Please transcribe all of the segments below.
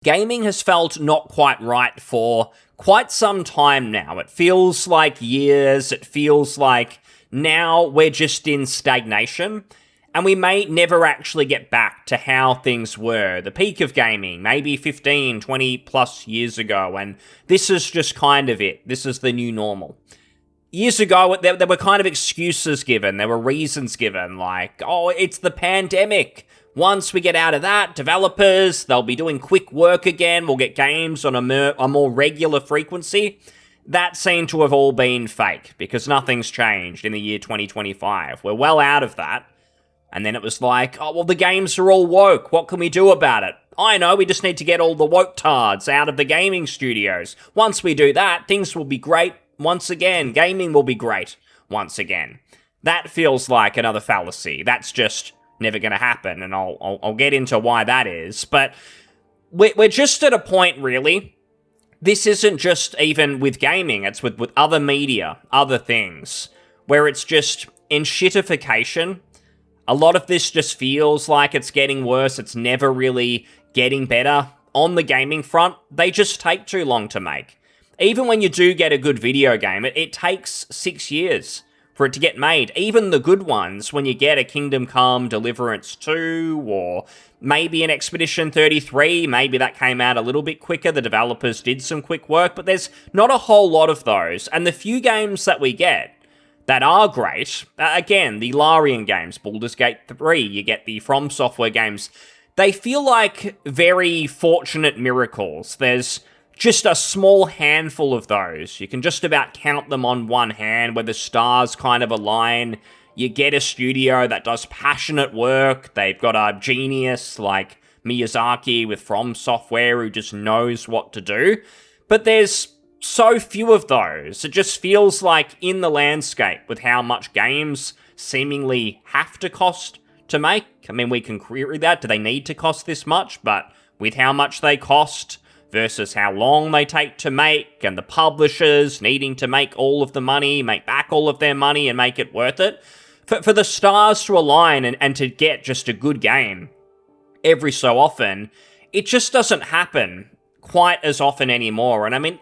Gaming has felt not quite right for quite some time now. It feels like years. It feels like now we're just in stagnation. And we may never actually get back to how things were. The peak of gaming, maybe 15, 20 plus years ago. And this is just kind of it. This is the new normal. Years ago, there were kind of excuses given. There were reasons given, like, oh, it's the pandemic. Once we get out of that, developers, they'll be doing quick work again. We'll get games on a more regular frequency. That seemed to have all been fake, because nothing's changed in the year 2025. We're well out of that. And then it was like, oh, well, the games are all woke. What can we do about it? I know, we just need to get all the woke tards out of the gaming studios. Once we do that, things will be great once again. Gaming will be great once again. That feels like another fallacy. That's just never going to happen, and I'll get into why that is. But we're just at a point, really. This isn't just even with gaming. It's with other media, other things, where it's just in shitification. A lot of this just feels like it's getting worse. It's never really getting better. On the gaming front, they just take too long to make. Even when you do get a good video game, it takes 6 years for it to get made. Even the good ones, when you get a Kingdom Come Deliverance 2, or maybe an Expedition 33, maybe that came out a little bit quicker. The developers did some quick work, but there's not a whole lot of those. And the few games that we get that are great, again, the Larian games, Baldur's Gate 3, you get the From Software games, they feel like very fortunate miracles. There's just a small handful of those. You can just about count them on one hand, where the stars kind of align. You get a studio that does passionate work. They've got a genius like Miyazaki with From Software who just knows what to do. But there's so few of those. It just feels like in the landscape, with how much games seemingly have to cost to make. I mean, we can query that. Do they need to cost this much? But with how much they cost versus how long they take to make, and the publishers needing to make all of the money, make back all of their money and make it worth it, for the stars to align and to get just a good game every so often, it just doesn't happen quite as often anymore. And I mean,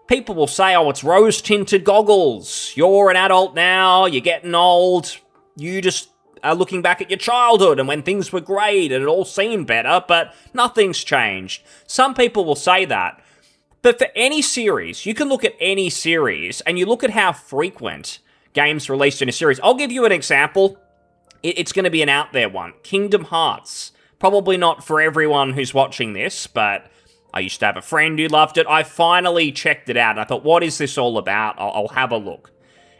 people will say, oh, it's rose-tinted goggles. You're an adult now, you're getting old, you just are looking back at your childhood and when things were great and it all seemed better, but nothing's changed. Some people will say that. But for any series, you can look at any series and you look at how frequent games released in a series. I'll give you an example. It's going to be an out there one. Kingdom Hearts. Probably not for everyone who's watching this, but I used to have a friend who loved it. I finally checked it out and I thought, what is this all about? I'll have a look.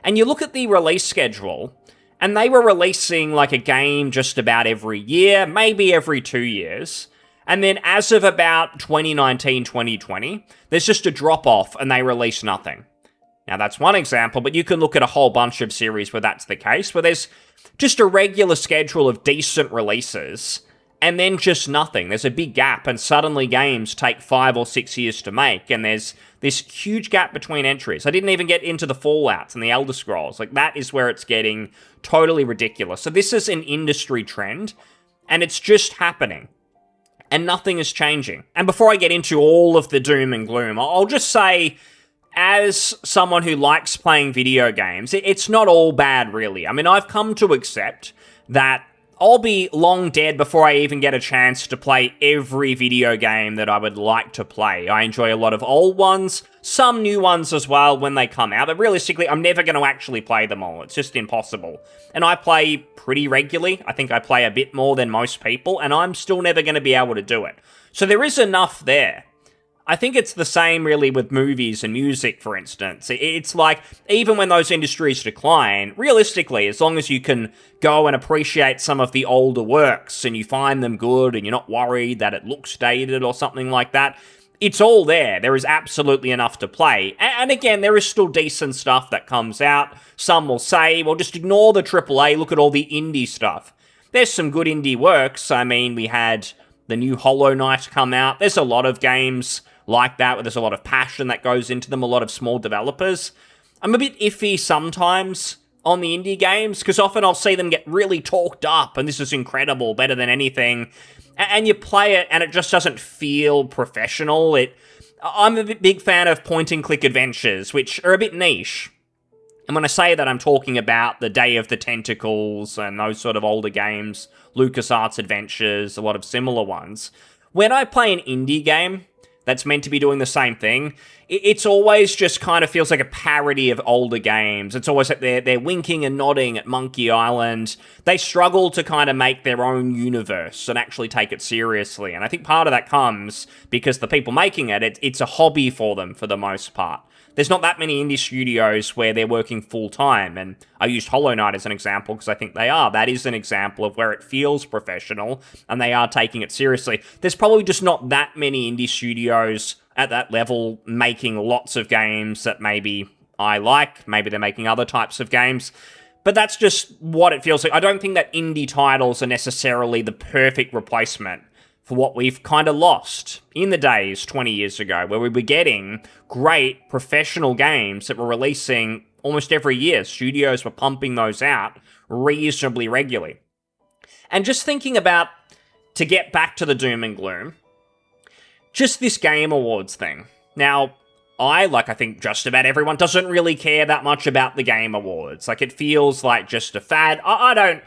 And you look at the release schedule, and they were releasing like a game just about every year, maybe every 2 years. And then as of about 2019, 2020, there's just a drop-off and they release nothing. Now that's one example, but you can look at a whole bunch of series where that's the case, where there's just a regular schedule of decent releases, and then just nothing. There's a big gap, and suddenly games take 5 or 6 years to make, and there's this huge gap between entries. I didn't even get into the Fallouts and the Elder Scrolls. Like, that is where it's getting totally ridiculous. So this is an industry trend, and it's just happening, and nothing is changing. And before I get into all of the doom and gloom, I'll just say, as someone who likes playing video games, it's not all bad, really. I mean, I've come to accept that I'll be long dead before I even get a chance to play every video game that I would like to play. I enjoy a lot of old ones, some new ones as well when they come out, but realistically, I'm never going to actually play them all. It's just impossible. And I play pretty regularly. I think I play a bit more than most people, and I'm still never going to be able to do it. So there is enough there. I think it's the same really with movies and music, for instance. It's like, even when those industries decline, realistically, as long as you can go and appreciate some of the older works and you find them good and you're not worried that it looks dated or something like that, it's all there. There is absolutely enough to play. And again, there is still decent stuff that comes out. Some will say, well, just ignore the AAA, look at all the indie stuff. There's some good indie works. I mean, we had the new Hollow Knight come out. There's a lot of games like that, where there's a lot of passion that goes into them, a lot of small developers. I'm a bit iffy sometimes on the indie games, because often I'll see them get really talked up, and this is incredible, better than anything. And you play it and it just doesn't feel professional. I'm a big fan of point-and-click adventures, which are a bit niche. And when I say that, I'm talking about the Day of the Tentacles and those sort of older games, LucasArts Adventures, a lot of similar ones. When I play an indie game that's meant to be doing the same thing, it's always just kind of feels like a parody of older games. It's always like they're winking and nodding at Monkey Island. They struggle to kind of make their own universe and actually take it seriously. And I think part of that comes because the people making it's a hobby for them for the most part. There's not that many indie studios where they're working full-time, and I used Hollow Knight as an example because I think they are. That is an example of where it feels professional, and they are taking it seriously. There's probably just not that many indie studios at that level making lots of games that maybe I like. Maybe they're making other types of games. But that's just what it feels like. I don't think that indie titles are necessarily the perfect replacement for what we've kind of lost in the days 20 years ago, where we were getting great professional games that were releasing almost every year. Studios were pumping those out reasonably regularly. And just thinking about, to get back to the doom and gloom, just this Game Awards thing. Now, I think just about everyone, doesn't really care that much about the Game Awards. Like, it feels like just a fad. I don't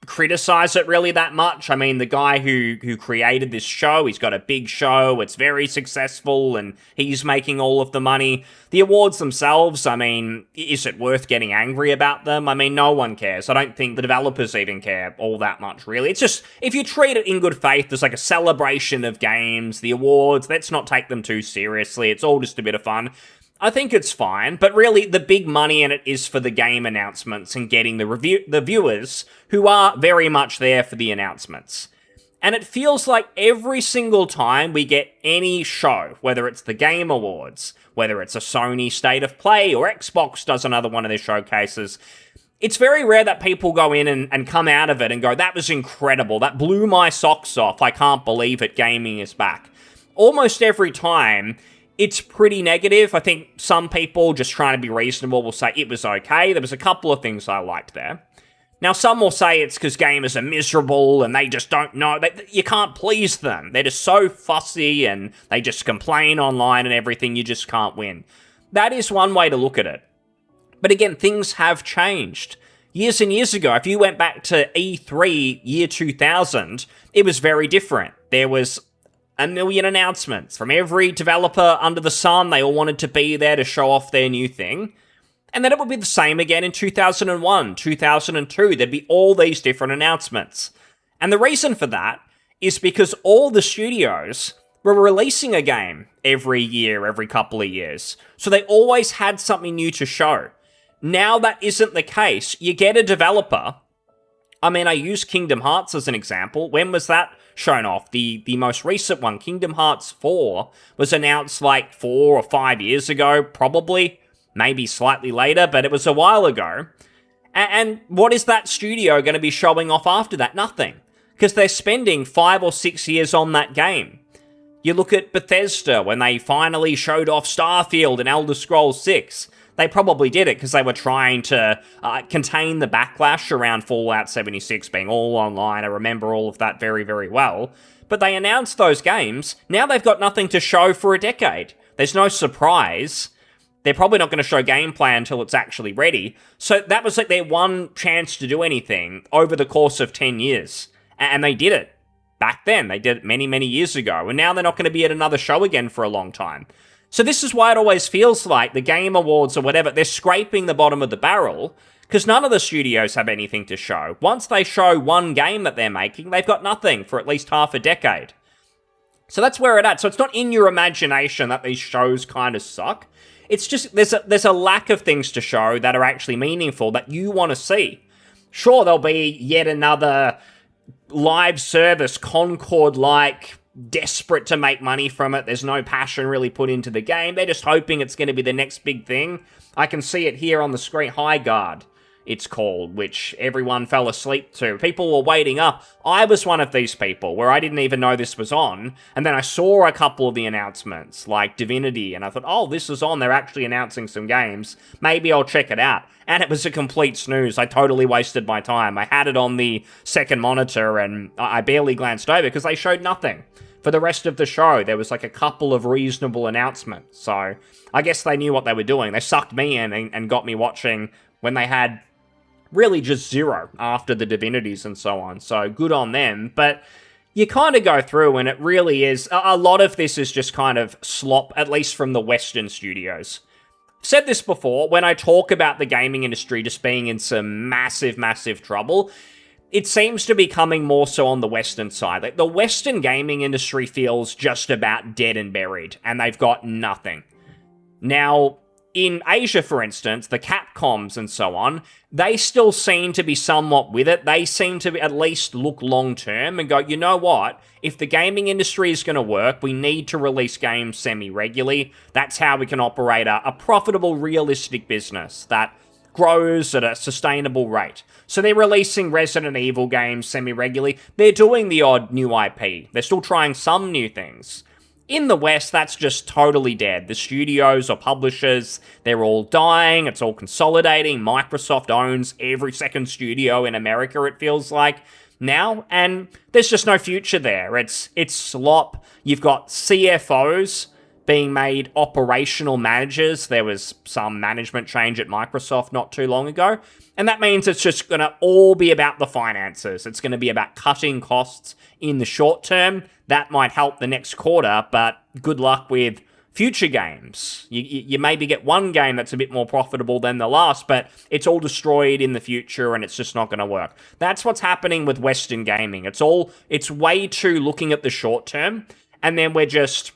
criticize it really that much. I mean, the guy who created this show, he's got a big show, it's very successful, and he's making all of the money. The awards themselves, I mean, is it worth getting angry about them? I mean, no one cares. I don't think the developers even care all that much, really. It's just, if you treat it in good faith, there's like a celebration of games, the awards, let's not take them too seriously. It's all just a bit of fun. I think it's fine, but really the big money in it is for the game announcements and getting the viewers who are very much there for the announcements. And it feels like every single time we get any show, whether it's the Game Awards, whether it's a Sony State of Play, or Xbox does another one of their showcases, it's very rare that people go in and come out of it and go, that was incredible, that blew my socks off, I can't believe it, gaming is back. Almost every time, it's pretty negative. I think some people, just trying to be reasonable, will say it was okay. There was a couple of things I liked there. Now, some will say it's because gamers are miserable and they just don't know. You can't please them. They're just so fussy and they just complain online and everything. You just can't win. That is one way to look at it. But again, things have changed. Years and years ago, if you went back to E3 year 2000, it was very different. There was a million announcements from every developer under the sun. They all wanted to be there to show off their new thing. And then it would be the same again in 2001, 2002. There'd be all these different announcements. And the reason for that is because all the studios were releasing a game every year, every couple of years. So they always had something new to show. Now that isn't the case. You get a developer. I mean, I use Kingdom Hearts as an example. When was that shown off? The most recent one, Kingdom Hearts 4, was announced like 4 or 5 years ago, probably, maybe slightly later, but it was a while ago. And what is that studio going to be showing off after that? Nothing. Because they're spending 5 or 6 years on that game. You look at Bethesda, when they finally showed off Starfield and Elder Scrolls 6. They probably did it because they were trying to contain the backlash around Fallout 76 being all online. I remember all of that very, very well. But they announced those games. Now they've got nothing to show for a decade. There's no surprise. They're probably not going to show gameplay until it's actually ready. So that was like their one chance to do anything over the course of 10 years. And they did it back then. They did it many, many years ago. And now they're not going to be at another show again for a long time. So this is why it always feels like the Game Awards or whatever, they're scraping the bottom of the barrel because none of the studios have anything to show. Once they show one game that they're making, they've got nothing for at least half a decade. So that's where it's at. So it's not in your imagination that these shows kind of suck. It's just there's a lack of things to show that are actually meaningful that you want to see. Sure, there'll be yet another live service, Concord-like, desperate to make money from it. There's no passion really put into the game. They're just hoping it's going to be the next big thing. I can see it here on the screen. High Guard it's called, which everyone fell asleep to. People were waiting up. I was one of these people where I didn't even know this was on, and then I saw a couple of the announcements, like Divinity, and I thought, oh, this is on, they're actually announcing some games. Maybe I'll check it out. And it was a complete snooze. I totally wasted my time. I had it on the second monitor, and I barely glanced over because they showed nothing. For the rest of the show, there was like a couple of reasonable announcements. So I guess they knew what they were doing. They sucked me in and got me watching when they had really just zero after the Divinities and so on. So good on them. But you kind of go through and it really is, a lot of this is just kind of slop, at least from the Western studios. I've said this before, when I talk about the gaming industry just being in some massive, massive trouble, it seems to be coming more so on the Western side. Like, the Western gaming industry feels just about dead and buried, and they've got nothing. Now, in Asia, for instance, the Capcoms and so on, they still seem to be somewhat with it. They seem to at least look long-term and go, you know what? If the gaming industry is going to work, we need to release games semi-regularly. That's how we can operate a profitable, realistic business that grows at a sustainable rate. So they're releasing Resident Evil games semi-regularly. They're doing the odd new IP. They're still trying some new things. In the West, that's just totally dead. The studios or publishers, they're all dying. It's all consolidating. Microsoft owns every second studio in America, it feels like, now. And there's just no future there. It's slop. You've got CFOs being made operational managers. There was some management change at Microsoft not too long ago. And that means it's just going to all be about the finances. It's going to be about cutting costs in the short term. That might help the next quarter, but good luck with future games. You maybe get one game that's a bit more profitable than the last, but it's all destroyed in the future and it's just not going to work. That's what's happening with Western gaming. It's way too looking at the short term, and then we're just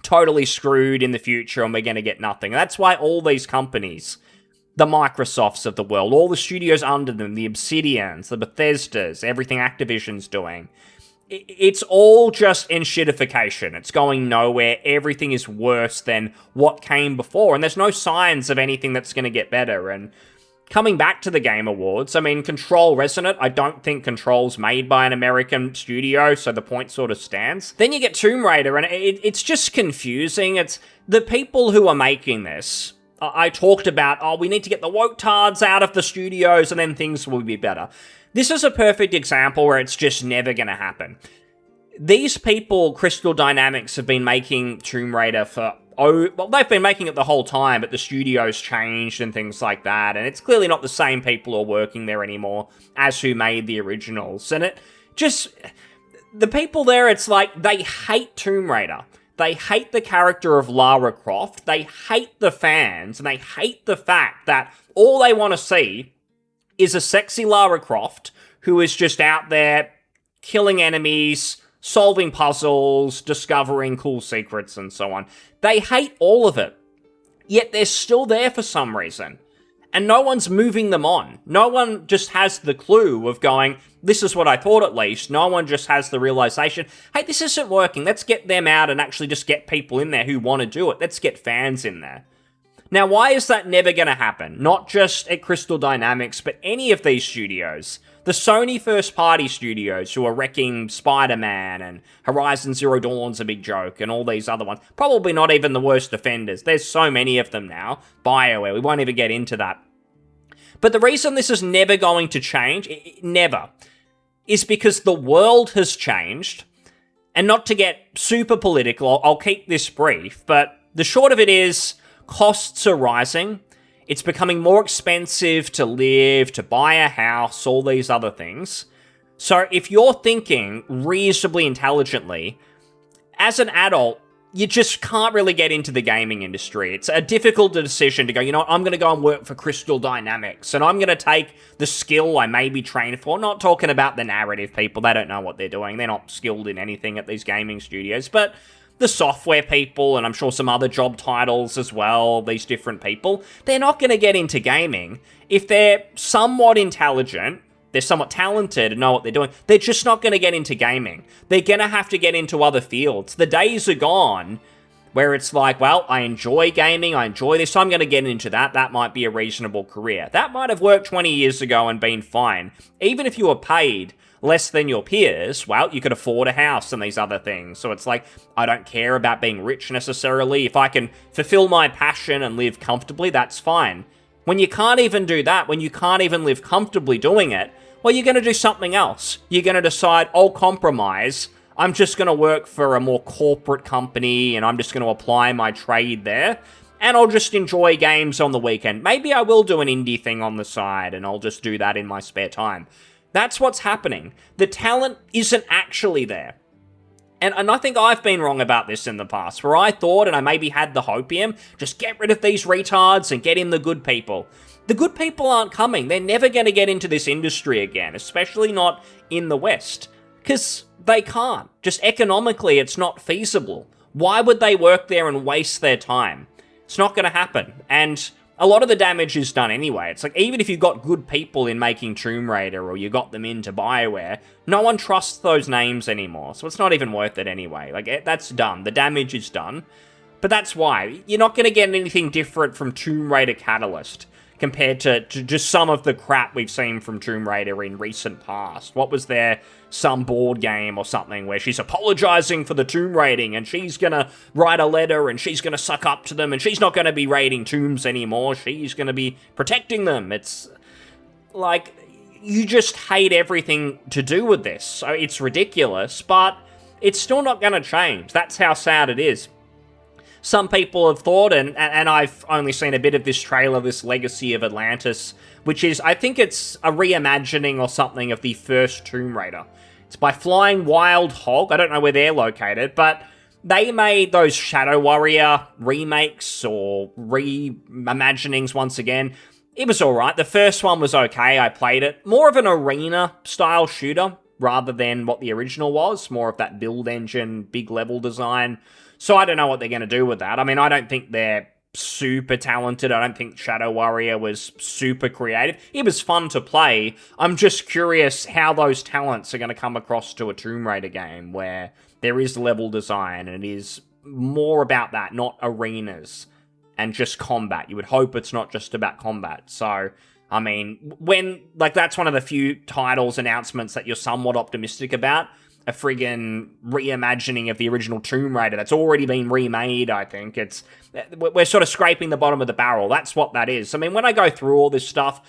totally screwed in the future and we're going to get nothing. And that's why all these companies, the Microsofts of the world, all the studios under them, the Obsidians, the Bethesdas, everything Activision's doing, it's all just enshittification. It's going nowhere. Everything is worse than what came before, and there's no signs of anything that's going to get better. And coming back to the Game Awards, I mean, Control Resonant, I don't think Control's made by an American studio, so the point sort of stands. Then you get Tomb Raider, and it's just confusing. It's the people who are making this. I talked about, we need to get the woke tards out of the studios and then things will be better. This is a perfect example where it's just never going to happen. These people, Crystal Dynamics, have been making Tomb Raider they've been making it the whole time, but the studio's changed and things like that, and it's clearly not the same people who are working there anymore as who made the originals. And it just, the people there, it's like, they hate Tomb Raider. They hate the character of Lara Croft. They hate the fans, and they hate the fact that all they want to see is a sexy Lara Croft who is just out there killing enemies, solving puzzles, discovering cool secrets, and so on. They hate all of it, yet they're still there for some reason. And no one's moving them on. No one just has the clue of going, this is what I thought at least. No one just has the realization, hey, this isn't working. Let's get them out and actually just get people in there who want to do it. Let's get fans in there. Now, why is that never going to happen? Not just at Crystal Dynamics, but any of these studios. The Sony first-party studios who are wrecking Spider-Man and Horizon Zero Dawn's a big joke and all these other ones. Probably not even the worst offenders. There's so many of them now. BioWare, we won't even get into that. But the reason this is never going to change, never, is because the world has changed. And not to get super political, I'll keep this brief, but the short of it is, costs are rising. It's becoming more expensive to live, to buy a house, all these other things. So if you're thinking reasonably intelligently, as an adult, you just can't really get into the gaming industry. It's a difficult decision to go, you know what, I'm going to go and work for Crystal Dynamics, and I'm going to take the skill I may be trained for. Not talking about the narrative people, they don't know what they're doing. They're not skilled in anything at these gaming studios, but the software people, and I'm sure some other job titles as well, these different people, they're not going to get into gaming. If they're somewhat intelligent, they're somewhat talented and know what they're doing, they're just not going to get into gaming. They're going to have to get into other fields. The days are gone where it's like, well, I enjoy gaming, I enjoy this, so I'm going to get into that. That might be a reasonable career. That might have worked 20 years ago and been fine. Even if you were paid less than your peers, well, you could afford a house and these other things. So it's like, I don't care about being rich necessarily. If I can fulfill my passion and live comfortably, that's fine. When you can't even do that, when you can't even live comfortably doing it, well, you're going to do something else. You're going to decide, I'll compromise. I'm just going to work for a more corporate company and I'm just going to apply my trade there. And I'll just enjoy games on the weekend. Maybe I will do an indie thing on the side and I'll just do that in my spare time. That's what's happening. The talent isn't actually there. And I think I've been wrong about this in the past, where I thought, and I maybe had the hopium, just get rid of these retards and get in the good people. The good people aren't coming. They're never going to get into this industry again, especially not in the West. Because they can't. Just economically, it's not feasible. Why would they work there and waste their time? It's not going to happen. And a lot of the damage is done anyway. It's like, even if you've got good people in making Tomb Raider or you got them into BioWare, no one trusts those names anymore. So it's not even worth it anyway. Like, that's done. The damage is done. But that's why. You're not going to get anything different from Tomb Raider Catalyst compared to just some of the crap we've seen from Tomb Raider in recent past. What was there? Some board game or something where she's apologizing for the tomb raiding and she's gonna write a letter and she's gonna suck up to them and she's not gonna be raiding tombs anymore. She's gonna be protecting them. It's like, you just hate everything to do with this. So it's ridiculous, but it's still not gonna change. That's how sad it is. Some people have thought, and I've only seen a bit of this trailer, this Legacy of Atlantis, which is, I think it's a reimagining or something of the first Tomb Raider. It's by Flying Wild Hog. I don't know where they're located, but they made those Shadow Warrior remakes or reimaginings once again. It was alright. The first one was okay. I played it. More of an arena-style shooter rather than what the original was. More of that build engine, big level design. So I don't know what they're going to do with that. I mean, I don't think they're super talented. I don't think Shadow Warrior was super creative. It was fun to play. I'm just curious how those talents are going to come across to a Tomb Raider game where there is level design and it is more about that, not arenas and just combat. You would hope it's not just about combat. So, I mean, that's one of the few titles announcements that you're somewhat optimistic about. A friggin' reimagining of the original Tomb Raider that's already been remade, I think. We're sort of scraping the bottom of the barrel. That's what that is. I mean, when I go through all this stuff,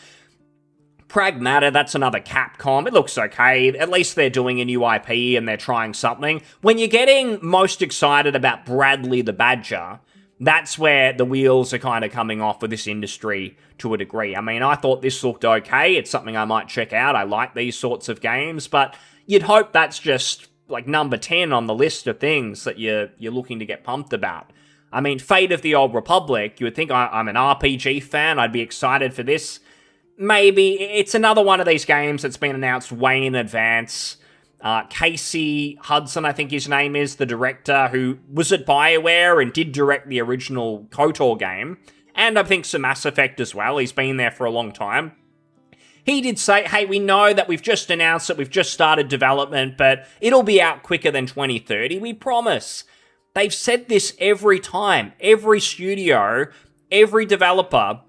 Pragmata, that's another Capcom. It looks okay. At least they're doing a new IP and they're trying something. When you're getting most excited about Bradley the Badger, that's where the wheels are kind of coming off with this industry to a degree. I mean, I thought this looked okay. It's something I might check out. I like these sorts of games, but you'd hope that's just like number 10 on the list of things that you're looking to get pumped about. I mean, Fate of the Old Republic, you would think I'm an RPG fan, I'd be excited for this. Maybe. It's another one of these games that's been announced way in advance. Casey Hudson, I think his name is, the director who was at BioWare and did direct the original KOTOR game, and I think some Mass Effect as well. He's been there for a long time. He did say, hey, we know that we've just announced it, we've just started development, but it'll be out quicker than 2030, we promise. They've said this every time. Every studio, every developer,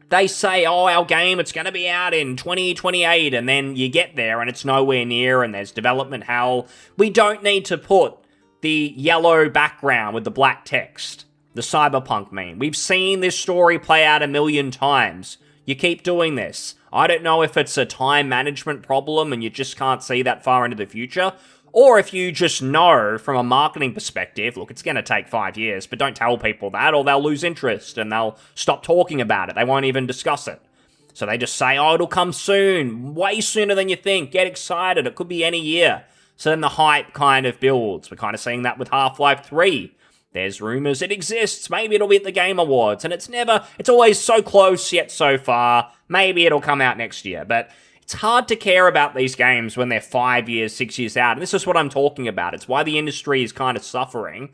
they say, oh, our game, it's going to be out in 2028, and then you get there and it's nowhere near and there's development hell. We don't need to put the yellow background with the black text, the cyberpunk meme. We've seen this story play out a million times. You keep doing this. I don't know if it's a time management problem and you just can't see that far into the future, or if you just know from a marketing perspective, look, it's going to take 5 years, but don't tell people that or they'll lose interest and they'll stop talking about it. They won't even discuss it. So they just say, oh, it'll come soon, way sooner than you think. Get excited. It could be any year. So then the hype kind of builds. We're kind of seeing that with Half-Life 3. There's rumors it exists. Maybe it'll be at the Game Awards. And it's always so close yet so far. Maybe it'll come out next year. But it's hard to care about these games when they're 5 years, 6 years out. And this is what I'm talking about. It's why the industry is kind of suffering.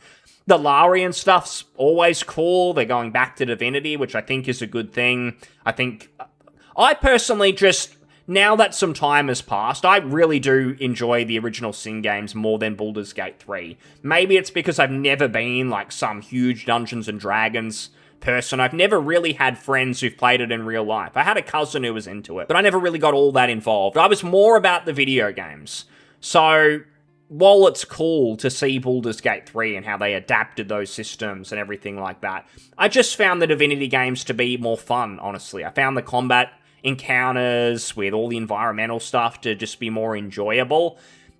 The Larian stuff's always cool. They're going back to Divinity, which I think is a good thing. I personally just now that some time has passed, I really do enjoy the original Sin games more than Baldur's Gate 3. Maybe it's because I've never been like some huge Dungeons and Dragons person. I've never really had friends who've played it in real life. I had a cousin who was into it, but I never really got all that involved. I was more about the video games. So while it's cool to see Baldur's Gate 3 and how they adapted those systems and everything like that, I just found the Divinity games to be more fun, honestly. I found the combat encounters with all the environmental stuff to just be more enjoyable.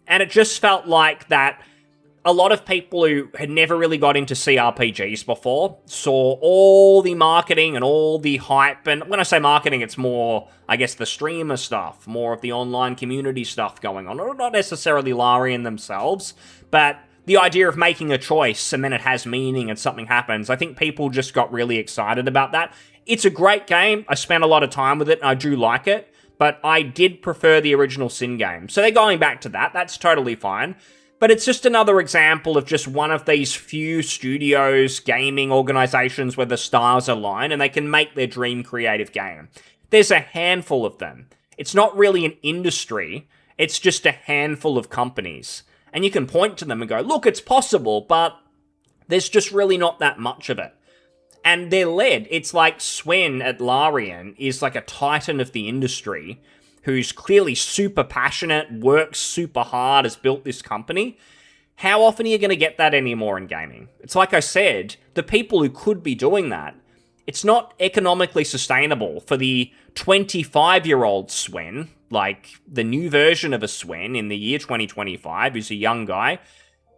And it just felt like that a lot of people who had never really got into CRPGs before saw all the marketing and all the hype. And when I say marketing, it's more, I guess, the streamer stuff, more of the online community stuff going on. Not necessarily Larian themselves, but the idea of making a choice and then it has meaning and something happens. I think people just got really excited about that. It's a great game. I spent a lot of time with it and I do like it, but I did prefer the original Sin game. So they're going back to that. That's totally fine. But it's just another example of just one of these few studios, gaming organizations where the stars align and they can make their dream creative game. There's a handful of them. It's not really an industry. It's just a handful of companies. And you can point to them and go, look, it's possible, but there's just really not that much of it. And they're led. It's like Swen at Larian is like a titan of the industry who's clearly super passionate, works super hard, has built this company. How often are you going to get that anymore in gaming? It's like I said, the people who could be doing that, it's not economically sustainable for the 25-year-old Swen, like the new version of a Swen in the year 2025, who's a young guy.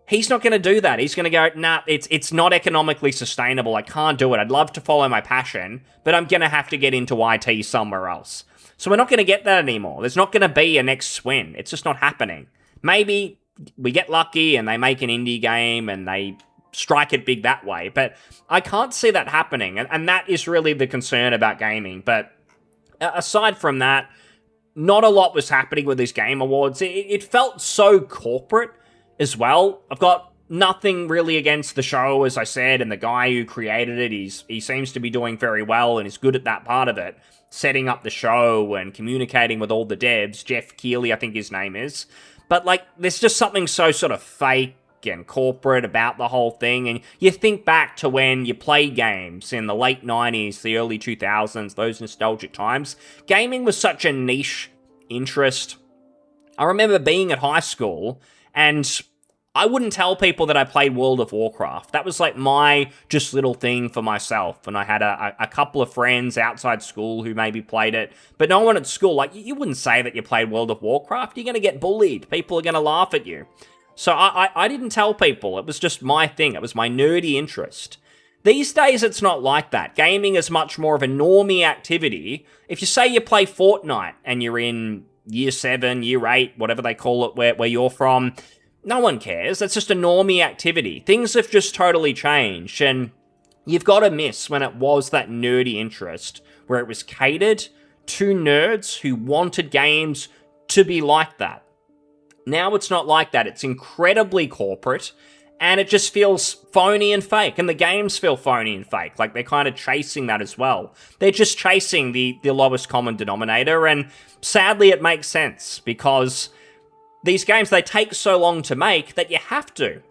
He's not going to do that. He's going to go, nah, it's not economically sustainable. I can't do it. I'd love to follow my passion, but I'm going to have to get into IT somewhere else. So we're not going to get that anymore. There's not going to be a next Swen. It's just not happening. Maybe we get lucky and they make an indie game and they strike it big that way, but I can't see that happening, and that is really the concern about gaming. But aside from that, not a lot was happening with these Game Awards. It felt so corporate as well. I've got nothing really against the show, as I said, and the guy who created it, he seems to be doing very well and is good at that part of it, setting up the show and communicating with all the devs. Jeff Keighley, I think his name is. But, like, there's just something so sort of fake and corporate about the whole thing. And you think back to when you played games in the late 90s, the early 2000s, those nostalgic times. Gaming was such a niche interest. I remember being at high school and I wouldn't tell people that I played World of Warcraft. That was like my just little thing for myself. And I had a couple of friends outside school who maybe played it, but no one at school. Like, you wouldn't say that you played World of Warcraft. You're going to get bullied. People are going to laugh at you. So I didn't tell people. It was just my thing. It was my nerdy interest. These days, it's not like that. Gaming is much more of a normie activity. If you say you play Fortnite and you're in year 7, year 8, whatever they call it, where you're from, no one cares. That's just a normie activity. Things have just totally changed, and you've got to miss when it was that nerdy interest, where it was catered to nerds who wanted games to be like that. Now it's not like that. It's incredibly corporate, and it just feels phony and fake, and the games feel phony and fake. Like, they're kind of chasing that as well. They're just chasing the lowest common denominator, and sadly it makes sense, because these games, they take so long to make that you have to.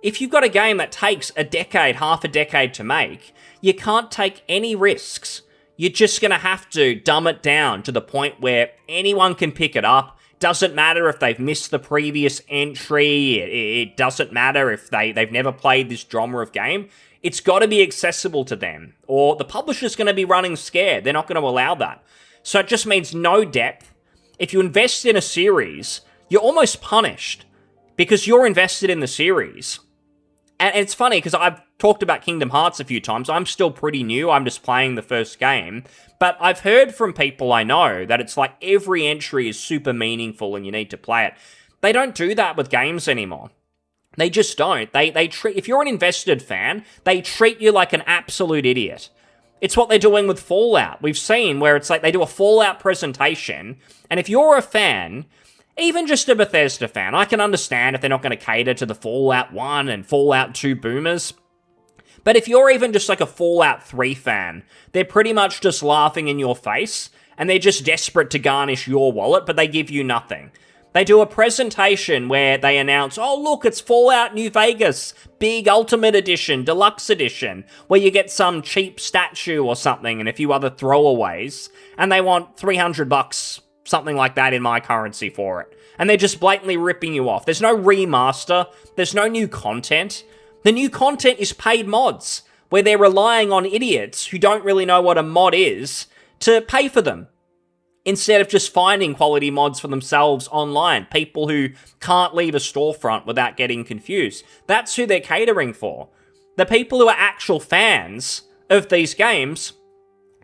If you've got a game that takes a decade, half a decade to make, you can't take any risks. You're just going to have to dumb it down to the point where anyone can pick it up. Doesn't matter if they've missed the previous entry. It doesn't matter if they've never played this genre of game. It's got to be accessible to them, or the publisher's going to be running scared. They're not going to allow that. So it just means no depth. If you invest in a series, you're almost punished because you're invested in the series. And it's funny because I've talked about Kingdom Hearts a few times. I'm still pretty new. I'm just playing the first game. But I've heard from people I know that it's like every entry is super meaningful and you need to play it. They don't do that with games anymore. They just don't. They treat, if you're an invested fan, they treat you like an absolute idiot. It's what they're doing with Fallout. We've seen where it's like they do a Fallout presentation, and if you're a fan, even just a Bethesda fan, I can understand if they're not going to cater to the Fallout 1 and Fallout 2 boomers. But if you're even just like a Fallout 3 fan, they're pretty much just laughing in your face and they're just desperate to garnish your wallet, but they give you nothing. They do a presentation where they announce, oh, look, it's Fallout New Vegas, big Ultimate Edition, Deluxe Edition, where you get some cheap statue or something and a few other throwaways, and they want $300, something like that in my currency for it. And they're just blatantly ripping you off. There's no remaster, there's no new content. The new content is paid mods, where they're relying on idiots who don't really know what a mod is to pay for them, instead of just finding quality mods for themselves online, people who can't leave a storefront without getting confused. That's who they're catering for. The people who are actual fans of these games,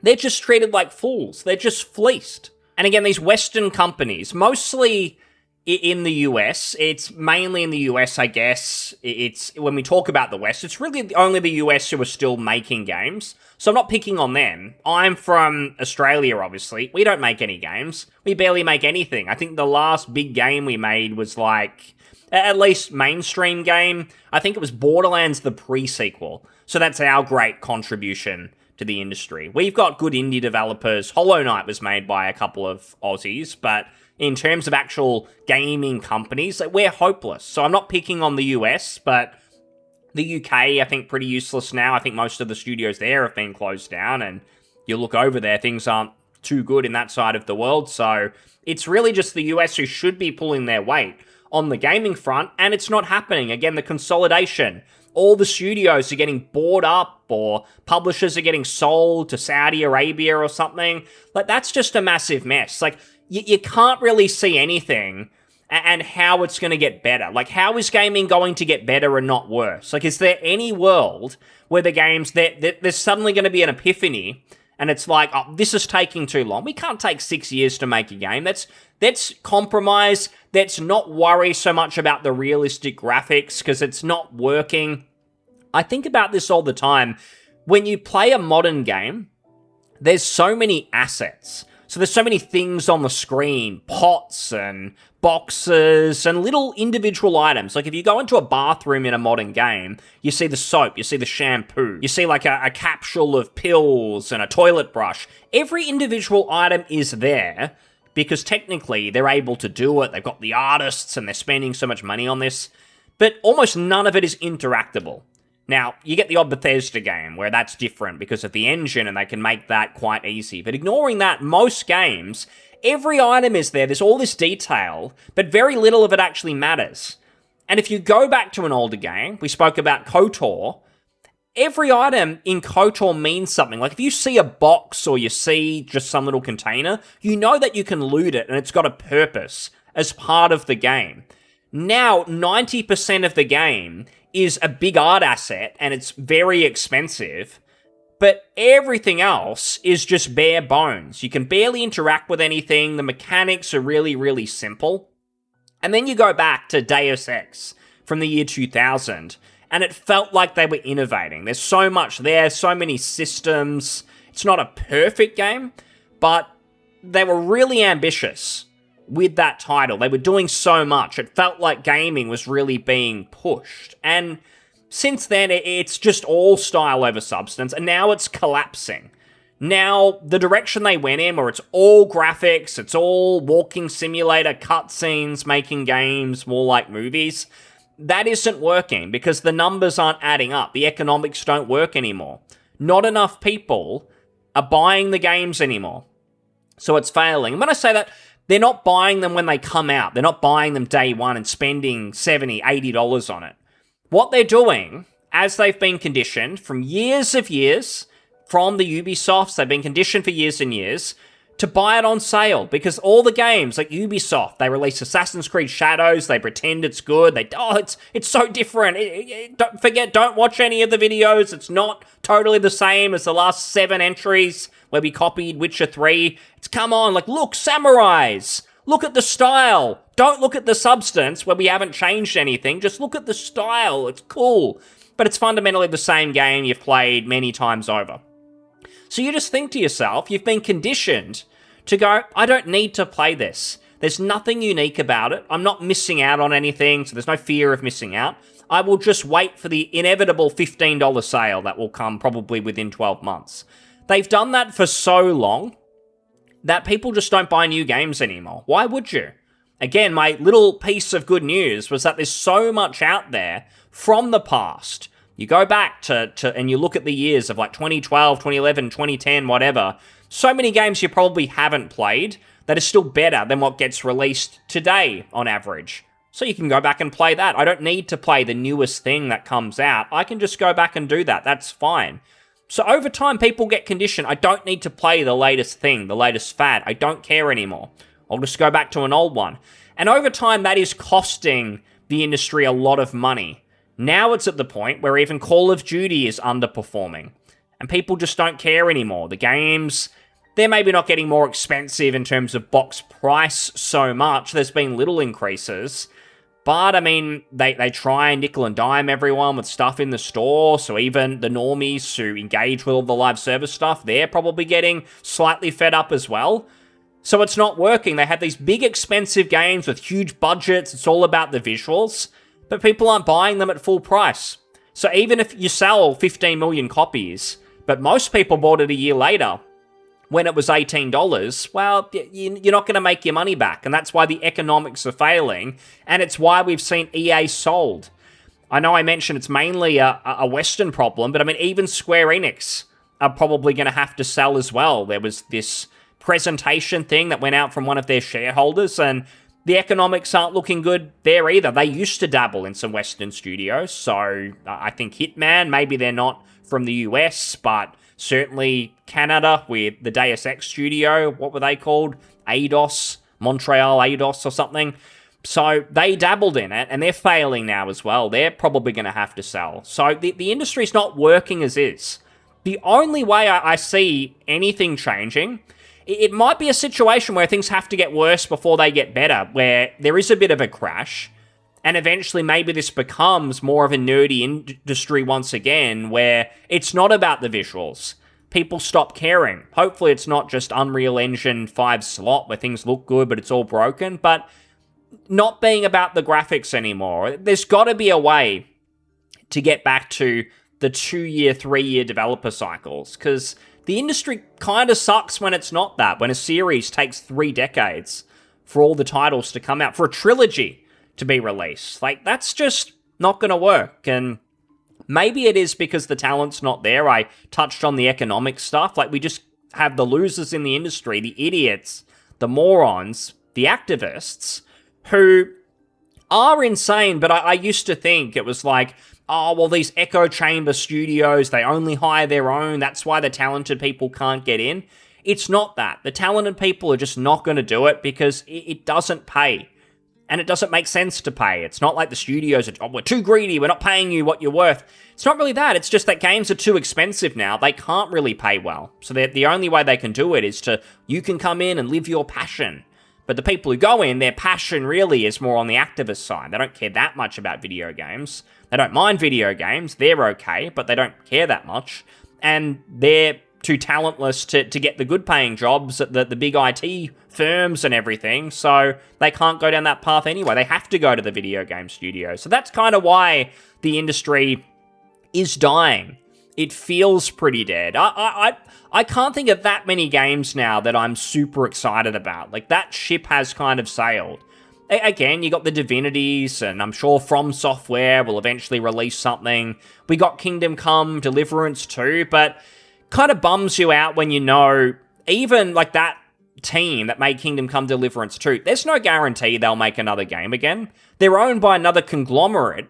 they're just treated like fools. They're just fleeced. And again, these Western companies, mostly in the US, it's mainly in the US, I guess. It's when we talk about the West, it's really only the US who are still making games. So I'm not picking on them. I'm from Australia, obviously. We don't make any games. We barely make anything. I think the last big game we made was like, at least mainstream game, I think it was Borderlands the pre-sequel. So that's our great contribution to the industry. We've got good indie developers. Hollow Knight was made by a couple of Aussies, but in terms of actual gaming companies, like, we're hopeless. So I'm not picking on the US, but the UK, I think, pretty useless now. I think most of the studios there have been closed down, and you look over there, things aren't too good in that side of the world. So it's really just the US who should be pulling their weight on the gaming front, and it's not happening. Again, the consolidation. All the studios are getting bought up, or publishers are getting sold to Saudi Arabia or something. Like, that's just a massive mess. Like, you can't really see anything and how it's going to get better. Like, how is gaming going to get better and not worse? Like, is there any world where the games, there's suddenly going to be an epiphany, and it's like, oh, this is taking too long. We can't take 6 years to make a game. Let's compromise. Let's not worry so much about the realistic graphics because it's not working. I think about this all the time. When you play a modern game, there's so many assets. So there's so many things on the screen, pots and boxes and little individual items. Like, if you go into a bathroom in a modern game, you see the soap, you see the shampoo, you see like a capsule of pills and a toilet brush. Every individual item is there because technically they're able to do it. They've got the artists and they're spending so much money on this, but almost none of it is interactable. Now, you get the odd Bethesda game where that's different because of the engine and they can make that quite easy. But ignoring that, most games, every item is there. There's all this detail, but very little of it actually matters. And if you go back to an older game, we spoke about KOTOR, every item in KOTOR means something. Like, if you see a box or you see just some little container, you know that you can loot it and it's got a purpose as part of the game. Now, 90% of the game is a big art asset and it's very expensive, but everything else is just bare bones. You can barely interact with anything. The mechanics are really, really simple. And then you go back to Deus Ex from the year 2000, and it felt like they were innovating. There's so much there, so many systems. It's not a perfect game, but they were really ambitious with that title. They were doing so much. It felt like gaming was really being pushed. And since then, it's just all style over substance, and now it's collapsing. Now, the direction they went in, where it's all graphics, it's all walking simulator cutscenes, making games more like movies, that isn't working because the numbers aren't adding up. The economics don't work anymore. Not enough people are buying the games anymore. So it's failing. And when I say that, they're not buying them when they come out. They're not buying them day one and spending $70, $80 on it. What they're doing, as they've been conditioned from years of years, from the Ubisofts, they've been conditioned for years and years, to buy it on sale. Because all the games, like Ubisoft, they release Assassin's Creed Shadows, they pretend it's good, it's so different. Don't watch any of the videos, it's not totally the same as the last 7 entries where we copied Witcher 3. It's, come on, like, look, samurais! Look at the style! Don't look at the substance where we haven't changed anything, just look at the style, it's cool. But it's fundamentally the same game you've played many times over. So you just think to yourself, you've been conditioned to go, I don't need to play this. There's nothing unique about it. I'm not missing out on anything, so there's no fear of missing out. I will just wait for the inevitable $15 sale that will come probably within 12 months. They've done that for so long that people just don't buy new games anymore. Why would you? Again, my little piece of good news was that there's so much out there from the past. You go back to and you look at the years of like 2012, 2011, 2010, whatever. So many games you probably haven't played that are still better than what gets released today on average. So you can go back and play that. I don't need to play the newest thing that comes out. I can just go back and do that. That's fine. So over time, people get conditioned. I don't need to play the latest thing, the latest fad. I don't care anymore. I'll just go back to an old one. And over time, that is costing the industry a lot of money. Now it's at the point where even Call of Duty is underperforming. And people just don't care anymore. The games, they're maybe not getting more expensive in terms of box price so much. There's been little increases. But, I mean, they try and nickel and dime everyone with stuff in the store, so even the normies who engage with all the live service stuff, they're probably getting slightly fed up as well. So it's not working. They have these big, expensive games with huge budgets, it's all about the visuals, but people aren't buying them at full price. So even if you sell 15 million copies, but most people bought it a year later, when it was $18, well, you're not going to make your money back. And that's why the economics are failing. And it's why we've seen EA sold. I know I mentioned it's mainly a Western problem, but I mean, even Square Enix are probably going to have to sell as well. There was this presentation thing that went out from one of their shareholders, and the economics aren't looking good there either. They used to dabble in some Western studios. So I think Hitman, maybe they're not from the US, but certainly Canada with the Deus Ex studio, what were they called? Eidos, Montreal Eidos or something. So they dabbled in it, and they're failing now as well. They're probably going to have to sell. So the industry's not working as is. The only way I see anything changing, it might be a situation where things have to get worse before they get better, where there is a bit of a crash, and eventually maybe this becomes more of a nerdy industry once again, where it's not about the visuals. People stop caring. Hopefully it's not just Unreal Engine 5 slot where things look good but it's all broken, but not being about the graphics anymore. There's got to be a way to get back to the 2-year, 3-year developer cycles, because the industry kind of sucks when it's not that, when a series takes 3 decades for all the titles to come out, for a trilogy to be released. Like, that's just not going to work. And maybe it is because the talent's not there. I touched on the economic stuff. Like, we just have the losers in the industry, the idiots, the morons, the activists, who are insane. But I used to think it was like, oh, well, these echo chamber studios, they only hire their own. That's why the talented people can't get in. It's not that. The talented people are just not going to do it because it doesn't pay. And it doesn't make sense to pay. It's not like the studios are, oh, we're too greedy, we're not paying you what you're worth. It's not really that. It's just that games are too expensive now. They can't really pay well. So the only way they can do it is you can come in and live your passion. But the people who go in, their passion really is more on the activist side. They don't care that much about video games. They don't mind video games. They're okay, but they don't care that much. And they're too talentless to get the good paying jobs at the big IT firms and everything, so they can't go down that path anyway. They have to go to the video game studio. So that's kind of why the industry is dying. It feels pretty dead. I can't think of that many games now that I'm super excited about. Like, that ship has kind of sailed. Again, you got the Divinities, and I'm sure From Software will eventually release something. We got Kingdom Come Deliverance too, but kind of bums you out when you know, even like that team that made Kingdom Come Deliverance 2, there's no guarantee they'll make another game again. They're owned by another conglomerate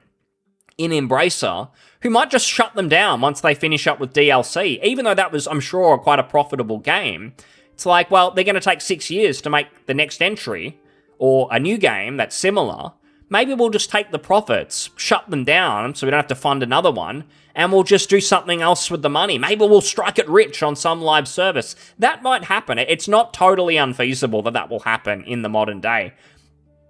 in Embracer, who might just shut them down once they finish up with DLC, even though that was, I'm sure, quite a profitable game. It's like, well, they're going to take 6 years to make the next entry, or a new game that's similar. Maybe we'll just take the profits, shut them down so we don't have to fund another one, and we'll just do something else with the money. Maybe we'll strike it rich on some live service. That might happen. It's not totally unfeasible that will happen in the modern day.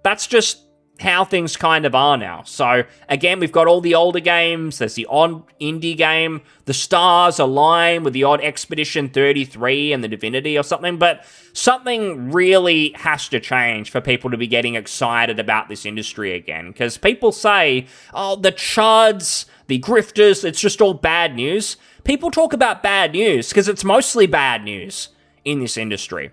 That's just how things kind of are now. So, again, we've got all the older games. There's the odd indie game. The stars align with the odd Expedition 33 and the Divinity or something. But something really has to change for people to be getting excited about this industry again. Because people say, oh, the chuds, the grifters, it's just all bad news. People talk about bad news because it's mostly bad news in this industry.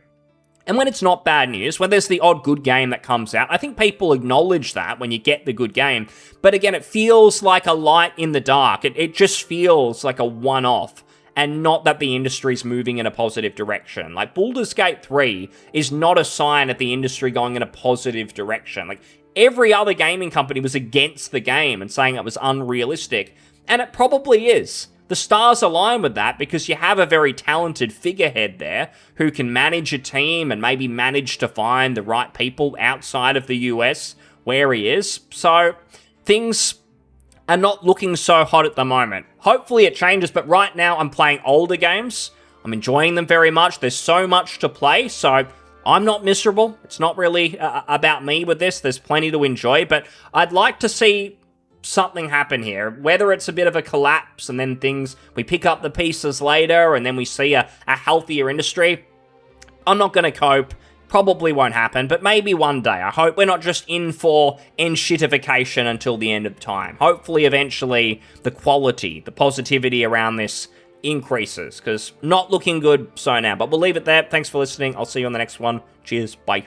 And when it's not bad news, when there's the odd good game that comes out, I think people acknowledge that when you get the good game. But again, it feels like a light in the dark. It just feels like a one-off, and not that the industry's moving in a positive direction. Like, Baldur's Gate 3 is not a sign of the industry going in a positive direction. Like, every other gaming company was against the game and saying it was unrealistic, and it probably is. The stars align with that because you have a very talented figurehead there who can manage a team and maybe manage to find the right people outside of the US where he is. So things are not looking so hot at the moment. Hopefully it changes, but right now I'm playing older games. I'm enjoying them very much. There's so much to play, so I'm not miserable. It's not really about me with this. There's plenty to enjoy, but I'd like to see something happen here, whether it's a bit of a collapse and then we pick up the pieces later and then we see a healthier industry. I'm not going to cope, probably won't happen, but maybe one day. I hope we're not just in for shitification until the end of time. Hopefully eventually the quality, the positivity around this increases, because not looking good so now. But we'll leave it there. Thanks for listening. I'll see you on the next one. Cheers. Bye.